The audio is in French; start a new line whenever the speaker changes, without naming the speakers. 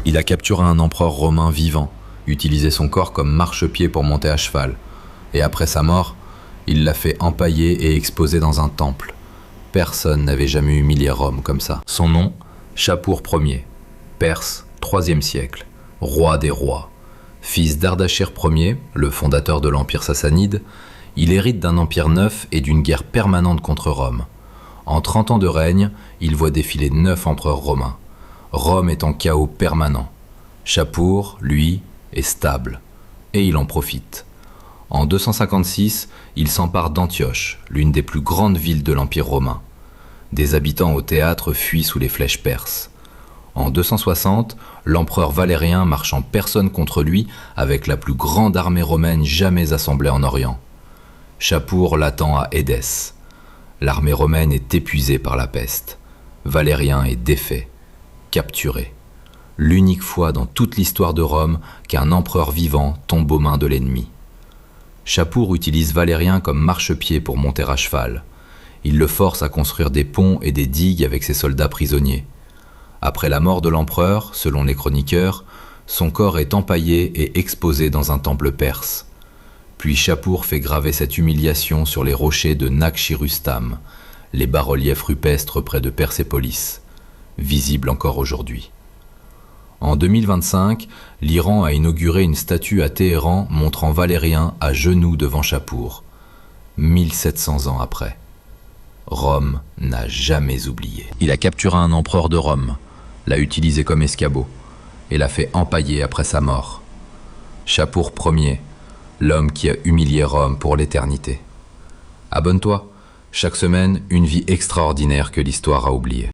Il a capturé un empereur romain vivant, utilisé son corps comme marchepied pour monter à cheval, et après sa mort, il l'a fait empailler et exposer dans un temple. Personne n'avait jamais humilié Rome comme ça. Son nom, Shapur Ier, Perse, IIIe siècle, roi des rois. Fils d'Ardashir Ier, le fondateur de l'Empire sassanide, il hérite d'un empire neuf et d'une guerre permanente contre Rome. En 30 ans de règne, il voit défiler 9 empereurs romains. Rome est en chaos permanent. Shapur, lui, est stable. Et il en profite. En 256, il s'empare d'Antioche, l'une des plus grandes villes de l'Empire romain. Des habitants au théâtre fuient sous les flèches perses. En 260, l'empereur Valérien marche en personne contre lui avec la plus grande armée romaine jamais assemblée en Orient. Shapur l'attend à Édesse. L'armée romaine est épuisée par la peste. Valérien est défait, capturé. L'unique fois dans toute l'histoire de Rome qu'un empereur vivant tombe aux mains de l'ennemi. Shapur utilise Valérien comme marchepied pour monter à cheval. Il le force à construire des ponts et des digues avec ses soldats prisonniers. Après la mort de l'empereur, selon les chroniqueurs, son corps est empaillé et exposé dans un temple perse. Puis Shapur fait graver cette humiliation sur les rochers de Nakhchirustam, les bas-reliefs rupestres près de Persépolis, visibles encore aujourd'hui. En 2025, l'Iran a inauguré une statue à Téhéran montrant Valérien à genoux devant Shapur, 1700 ans après. Rome n'a jamais oublié. Il a capturé un empereur de Rome, l'a utilisé comme escabeau et l'a fait empailler après sa mort. Shapur Ier, l'homme qui a humilié Rome pour l'éternité. Abonne-toi, chaque semaine, une vie extraordinaire que l'histoire a oubliée.